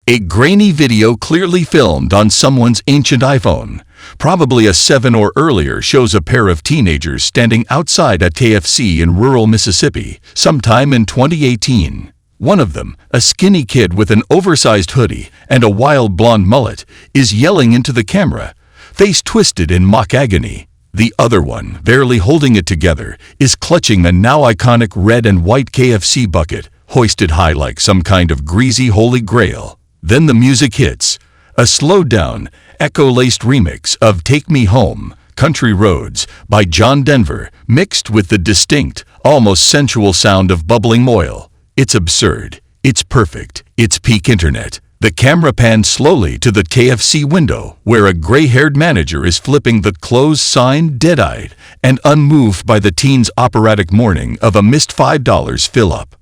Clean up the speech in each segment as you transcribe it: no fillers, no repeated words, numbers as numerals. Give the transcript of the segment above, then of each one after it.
A grainy video clearly filmed on someone's ancient iPhone, probably a 7 or earlier, shows a pair of teenagers standing outside at KFC in rural Mississippi sometime in 2018. One of them, a skinny kid with an oversized hoodie and a wild blonde mullet, is yelling into the camera, face twisted in mock agony. The other one, barely holding it together, is clutching the now iconic red and white KFC bucket, hoisted high like some kind of greasy holy grail. Then the music hits, a slowed-down, echo-laced remix of Take Me Home, Country Roads by John Denver, mixed with the distinct, almost sensual sound of bubbling oil. It's absurd. It's perfect. It's peak internet. The camera pans slowly to the KFC window, where a gray-haired manager is flipping the closed sign dead-eyed and unmoved by the teen's operatic mourning of a missed $5 fill-up.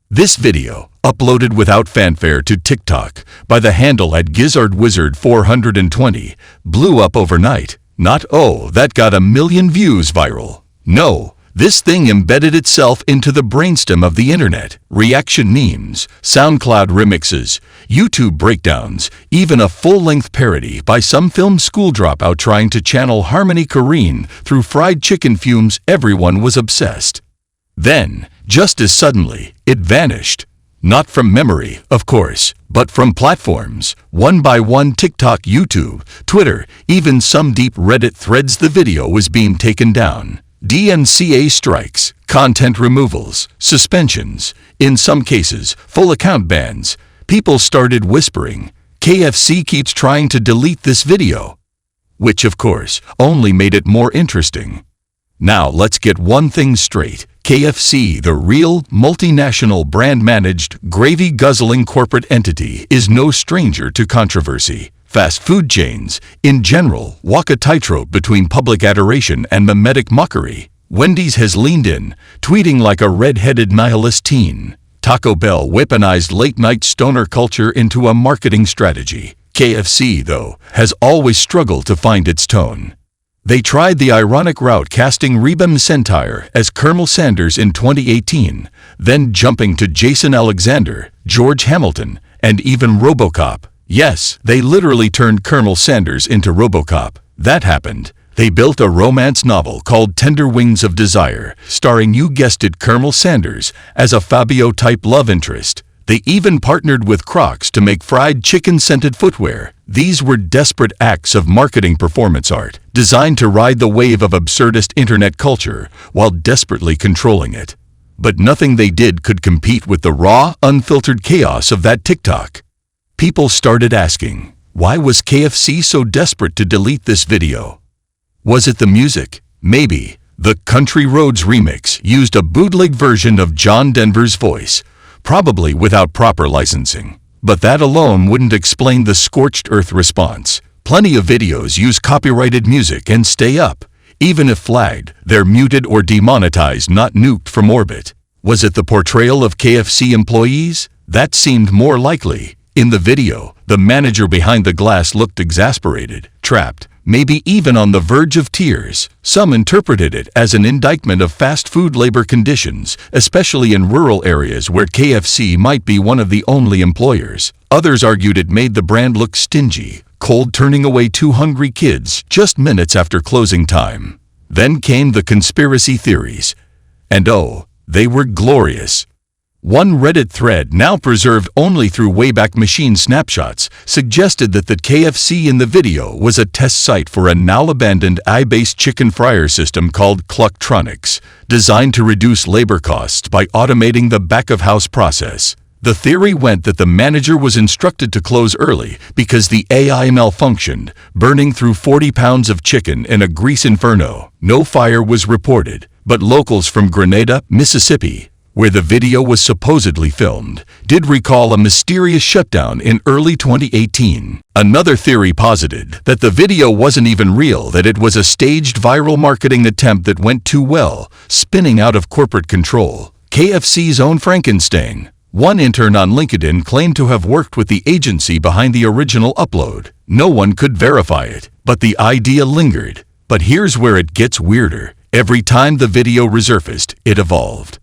This video, uploaded without fanfare to TikTok by the handle @GizzardWizard420, blew up overnight. Not, oh, that got 1 million views viral. No, this thing embedded itself into the brainstem of the internet. Reaction memes, SoundCloud remixes, YouTube breakdowns, even a full-length parody by some film school dropout trying to channel Harmony Korine through fried chicken fumes. Everyone was obsessed. Then, just as suddenly, it vanished. Not from memory, of course, but from platforms. One by one, TikTok, YouTube, Twitter, even some deep Reddit threads, the video was being taken down. DMCA strikes, content removals, suspensions, in some cases, full account bans. People started whispering, KFC keeps trying to delete this video. Which, of course, only made it more interesting. Now let's get one thing straight. KFC, the real, multinational, brand-managed, gravy-guzzling corporate entity, is no stranger to controversy. Fast food chains, in general, walk a tightrope between public adoration and mimetic mockery. Wendy's has leaned in, tweeting like a red-headed nihilist teen. Taco Bell weaponized late-night stoner culture into a marketing strategy. KFC, though, has always struggled to find its tone. They tried the ironic route, casting Reba McEntire as Colonel Sanders in 2018, then jumping to Jason Alexander, George Hamilton, and even RoboCop. Yes, they literally turned Colonel Sanders into RoboCop. That happened. They built a romance novel called Tender Wings of Desire, starring, you guessed it, Colonel Sanders as a Fabio-type love interest. They even partnered with Crocs to make fried chicken-scented footwear. These were desperate acts of marketing performance art, designed to ride the wave of absurdist internet culture while desperately controlling it. But nothing they did could compete with the raw, unfiltered chaos of that TikTok. People started asking, why was KFC so desperate to delete this video? Was it the music? Maybe. The Country Roads remix used a bootleg version of John Denver's voice, probably without proper licensing. But that alone wouldn't explain the scorched earth response. Plenty of videos use copyrighted music and stay up. Even if flagged, they're muted or demonetized, not nuked from orbit. Was it the portrayal of KFC employees? That seemed more likely. In the video, the manager behind the glass looked exasperated, trapped, maybe even on the verge of tears. Some interpreted it as an indictment of fast food labor conditions, especially in rural areas where KFC might be one of the only employers. Others argued it made the brand look stingy, cold, turning away two hungry kids just minutes after closing time. Then came the conspiracy theories. And oh, they were glorious. One Reddit thread, now preserved only through Wayback Machine snapshots, suggested that the KFC in the video was a test site for a now-abandoned AI-based chicken fryer system called Clucktronics, designed to reduce labor costs by automating the back-of-house process. The theory went that the manager was instructed to close early because the AI malfunctioned, burning through 40 pounds of chicken in a grease inferno. No fire was reported, but locals from Grenada, Mississippi, where the video was supposedly filmed, did recall a mysterious shutdown in early 2018. Another theory posited that the video wasn't even real, that it was a staged viral marketing attempt that went too well, spinning out of corporate control. KFC's own Frankenstein. One intern on LinkedIn claimed to have worked with the agency behind the original upload. No one could verify it, but the idea lingered. But here's where it gets weirder. Every time the video resurfaced, it evolved.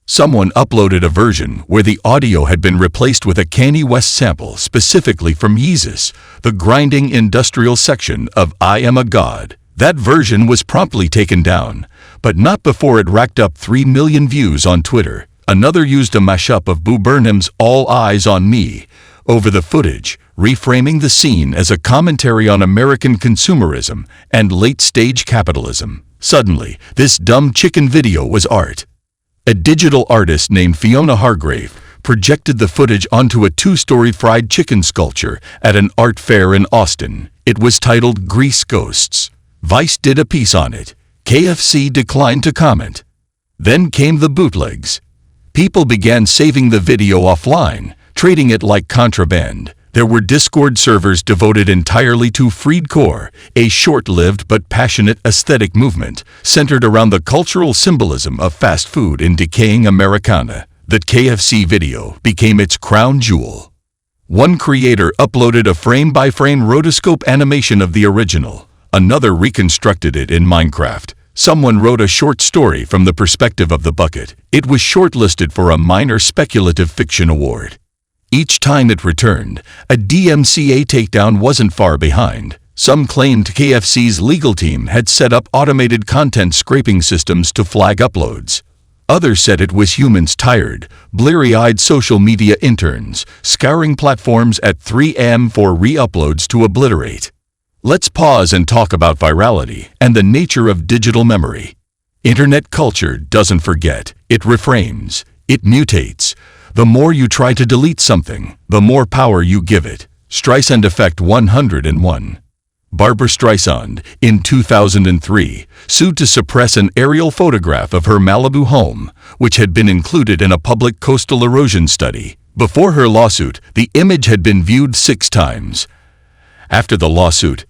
Someone uploaded a version where the audio had been replaced with a Kanye West sample specifically from Yeezus, the grinding industrial section of I Am a God. That version was promptly taken down, but not before it racked up 3 million views on Twitter. Another used a mashup of Boo Burnham's All Eyes on Me over the footage, reframing the scene as a commentary on American consumerism and late-stage capitalism. Suddenly, this dumb chicken video was art. A digital artist named Fiona Hargrave projected the footage onto a 2-story fried chicken sculpture at an art fair in Austin. It was titled Grease Ghosts. Vice did a piece on it. KFC declined to comment. Then came the bootlegs. People began saving the video offline, trading it like contraband. There were Discord servers devoted entirely to Freedcore, a short-lived but passionate aesthetic movement centered around the cultural symbolism of fast food in decaying Americana. The KFC video became its crown jewel. One creator uploaded a frame-by-frame rotoscope animation of the original. Another reconstructed it in Minecraft. Someone wrote a short story from the perspective of the bucket. It was shortlisted for a minor speculative fiction award. Each time it returned, a DMCA takedown wasn't far behind. Some claimed KFC's legal team had set up automated content scraping systems to flag uploads. Others said it was humans tired, bleary-eyed social media interns, scouring platforms at 3 a.m. for re-uploads to obliterate. Let's pause and talk about virality and the nature of digital memory. Internet culture doesn't forget, it reframes, it mutates. The more you try to delete something, the more power you give it. Streisand Effect 101. Barbra Streisand, in 2003, sued to suppress an aerial photograph of her Malibu home, which had been included in a public coastal erosion study. Before her lawsuit, the image had been viewed 6 times. After the lawsuit,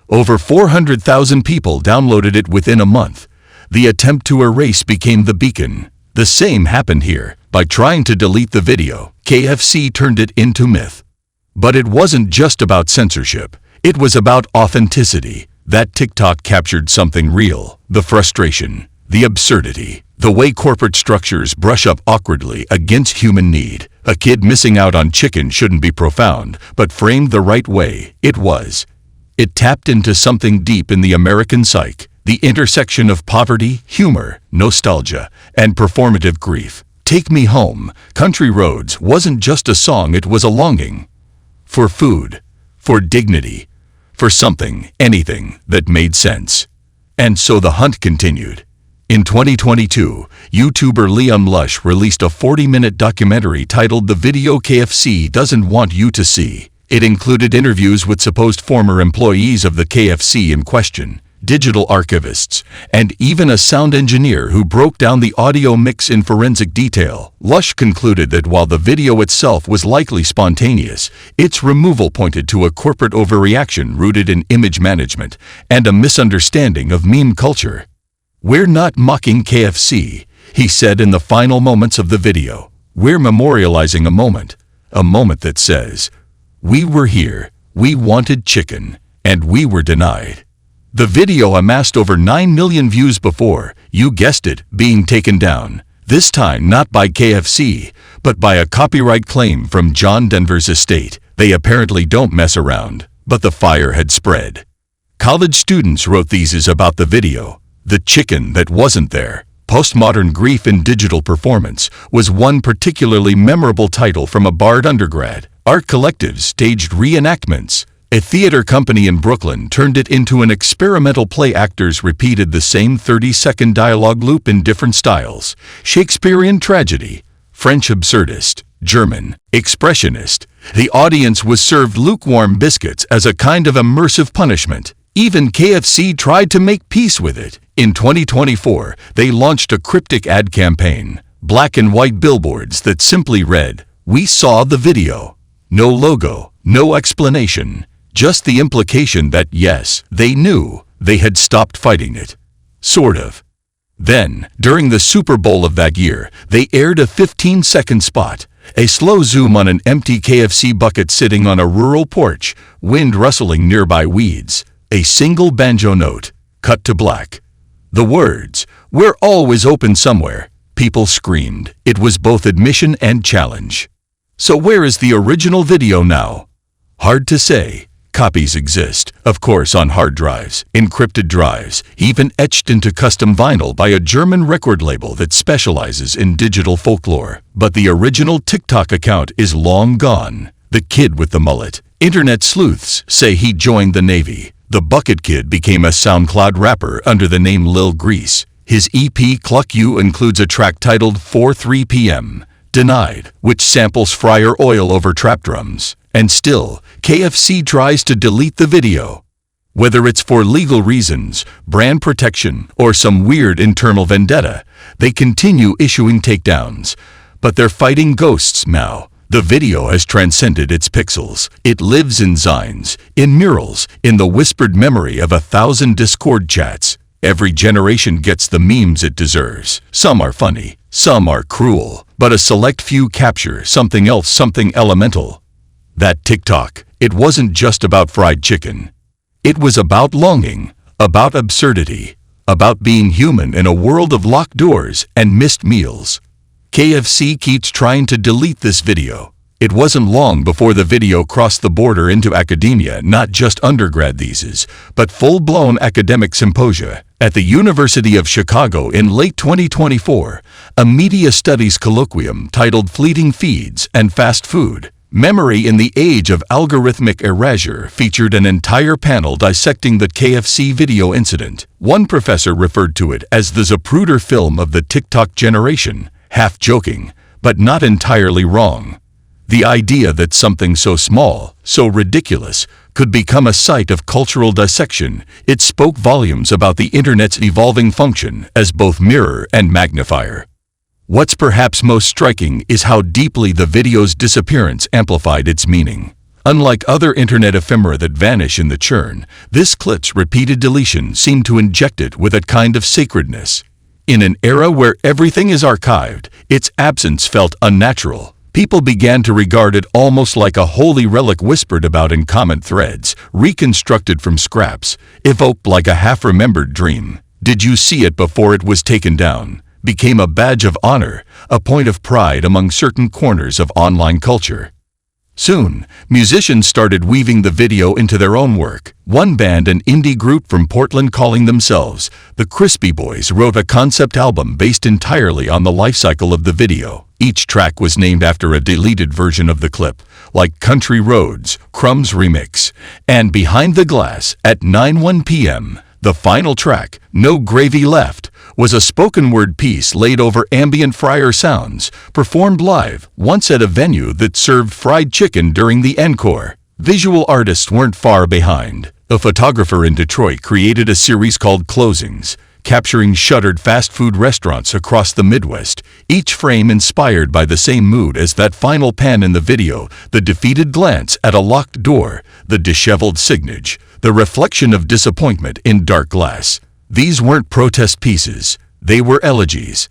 over 400,000 people downloaded it within a month. The attempt to erase became the beacon. The same happened here. By trying to delete the video, KFC turned it into myth. But it wasn't just about censorship. It was about authenticity. That TikTok captured something real. The frustration, the absurdity, the way corporate structures brush up awkwardly against human need. A kid missing out on chicken shouldn't be profound, but framed the right way, it was. It tapped into something deep in the American psyche, the intersection of poverty, humor, nostalgia, and performative grief. Take Me Home, Country Roads wasn't just a song, it was a longing. For food, for dignity, for something, anything, that made sense. And so the hunt continued. In 2022, YouTuber Liam Lush released a 40-minute documentary titled The Video KFC Doesn't Want You to See. It included interviews with supposed former employees of the KFC in question, digital archivists, and even a sound engineer who broke down the audio mix in forensic detail. Lush concluded that while the video itself was likely spontaneous, its removal pointed to a corporate overreaction rooted in image management and a misunderstanding of meme culture. "We're not mocking KFC," he said in the final moments of the video. "We're memorializing a moment that says, we were here, we wanted chicken, and we were denied." The video amassed over 9 million views before, you guessed it, being taken down. This time not by KFC, but by a copyright claim from John Denver's estate. They apparently don't mess around, but the fire had spread. College students wrote theses about the video. The chicken that wasn't there. Postmodern Grief in Digital Performance was one particularly memorable title from a Bard undergrad. Art collectives staged reenactments. A theater company in Brooklyn turned it into an experimental play. Actors repeated the same 30-second dialogue loop in different styles. Shakespearean tragedy, French absurdist, German expressionist. The audience was served lukewarm biscuits as a kind of immersive punishment. Even KFC tried to make peace with it. In 2024, they launched a cryptic ad campaign, black and white billboards that simply read, "We saw the video." No logo, no explanation. Just the implication that, yes, they knew, they had stopped fighting it. Sort of. Then, during the Super Bowl of that year, they aired a 15-second spot, a slow zoom on an empty KFC bucket sitting on a rural porch, wind rustling nearby weeds, a single banjo note, cut to black. The words, "We're always open somewhere." People screamed. It was both admission and challenge. So where is the original video now? Hard to say. Copies exist, of course, on hard drives, encrypted drives, even etched into custom vinyl by a German record label that specializes in digital folklore. But the original TikTok account is long gone. The kid with the mullet. Internet sleuths say he joined the Navy. The Bucket Kid became a SoundCloud rapper under the name Lil Grease. His EP Cluck You includes a track titled 4:3 p.m. Denied, which samples fryer oil over trap drums. And still, KFC tries to delete the video. Whether it's for legal reasons, brand protection, or some weird internal vendetta, they continue issuing takedowns. But they're fighting ghosts now. The video has transcended its pixels. It lives in zines, in murals, in the whispered memory of 1,000 Discord chats. Every generation gets the memes it deserves. Some are funny, some are cruel, but a select few capture something else, something elemental. That TikTok, it wasn't just about fried chicken. It was about longing, about absurdity, about being human in a world of locked doors and missed meals. KFC keeps trying to delete this video. It wasn't long before the video crossed the border into academia, not just undergrad theses, but full-blown academic symposia. At the University of Chicago in late 2024, a media studies colloquium titled Fleeting Feeds and Fast Food, Memory in the Age of Algorithmic Erasure featured an entire panel dissecting the KFC video incident. One professor referred to it as the Zapruder film of the TikTok generation, half joking, but not entirely wrong. The idea that something so small, so ridiculous, could become a site of cultural dissection, it spoke volumes about the internet's evolving function as both mirror and magnifier. What's perhaps most striking is how deeply the video's disappearance amplified its meaning. Unlike other internet ephemera that vanish in the churn, this clip's repeated deletion seemed to inject it with a kind of sacredness. In an era where everything is archived, its absence felt unnatural. People began to regard it almost like a holy relic whispered about in comment threads, reconstructed from scraps, evoked like a half-remembered dream. Did you see it before it was taken down? Became a badge of honor, a point of pride among certain corners of online culture. Soon, musicians started weaving the video into their own work. One band, an indie group from Portland calling themselves the Crispy Boys, wrote a concept album based entirely on the life cycle of the video. Each track was named after a deleted version of the clip, like Country Roads, Crumbs Remix, and Behind the Glass at 9:01 p.m. The final track, No Gravy Left, was a spoken word piece laid over ambient fryer sounds, performed live, once at a venue that served fried chicken during the encore. Visual artists weren't far behind. A photographer in Detroit created a series called Closings, capturing shuttered fast food restaurants across the Midwest, each frame inspired by the same mood as that final pan in the video, the defeated glance at a locked door, the disheveled signage, the reflection of disappointment in dark glass. These weren't protest pieces, they were elegies.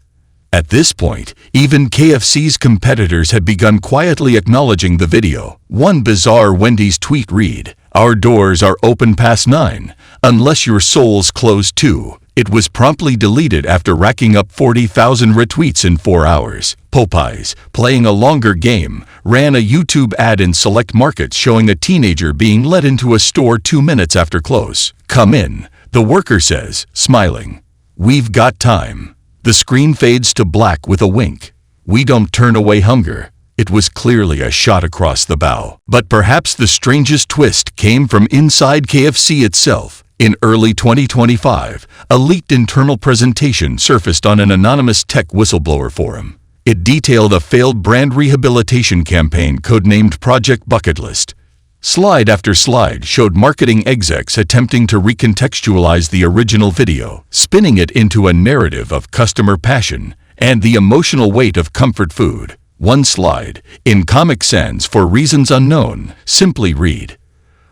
At this point, even KFC's competitors had begun quietly acknowledging the video. One bizarre Wendy's tweet read, "Our doors are open past 9, unless your soul's closed too." It was promptly deleted after racking up 40,000 retweets in 4 hours. Popeyes, playing a longer game, ran a YouTube ad in select markets showing a teenager being let into a store 2 minutes after close. "Come in," the worker says, smiling. "We've got time." The screen fades to black with a wink. "We don't turn away hunger." It was clearly a shot across the bow. But perhaps the strangest twist came from inside KFC itself. In early 2025, a leaked internal presentation surfaced on an anonymous tech whistleblower forum. It detailed a failed brand rehabilitation campaign codenamed Project Bucket List. Slide after slide showed marketing execs attempting to recontextualize the original video, spinning it into a narrative of customer passion and the emotional weight of comfort food. One slide, in Comic Sans for reasons unknown, simply read,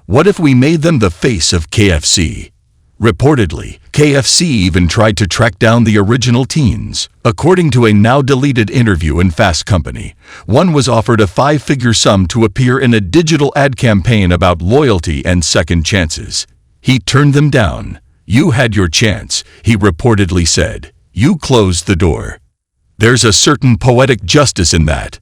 "What if we made them the face of KFC?" Reportedly, KFC even tried to track down the original teens. According to a now-deleted interview in Fast Company, one was offered a 5-figure sum to appear in a digital ad campaign about loyalty and second chances. He turned them down. "You had your chance," he reportedly said. "You closed the door." There's a certain poetic justice in that.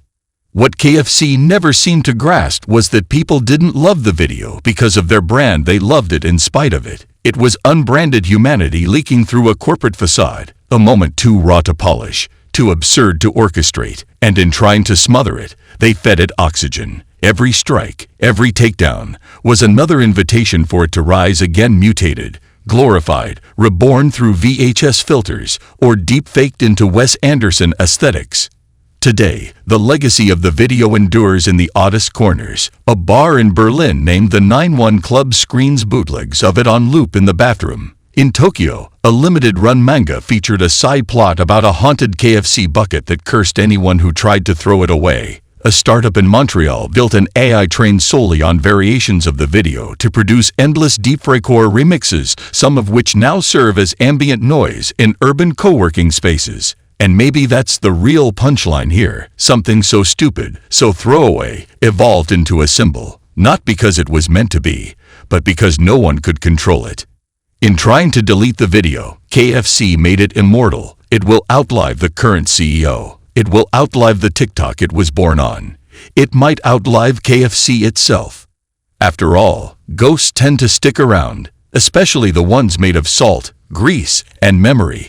What KFC never seemed to grasp was that people didn't love the video because of their brand, they loved it in spite of it. It was unbranded humanity leaking through a corporate facade, a moment too raw to polish, too absurd to orchestrate, and in trying to smother it, they fed it oxygen. Every strike, every takedown, was another invitation for it to rise again, mutated, glorified, reborn through VHS filters, or deep-faked into Wes Anderson aesthetics. Today, the legacy of the video endures in the oddest corners. A bar in Berlin named the 9-1 Club screens bootlegs of it on loop in the bathroom. In Tokyo, a limited-run manga featured a side plot about a haunted KFC bucket that cursed anyone who tried to throw it away. A startup in Montreal built an AI trained solely on variations of the video to produce endless deepfake-core remixes, some of which now serve as ambient noise in urban co-working spaces. And maybe that's the real punchline here. Something so stupid, so throwaway, evolved into a symbol, not because it was meant to be, but because no one could control it. In trying to delete the video, KFC made it immortal. It will outlive the current CEO. It will outlive the TikTok it was born on. It might outlive KFC itself. After all, ghosts tend to stick around, especially the ones made of salt, grease, and memory.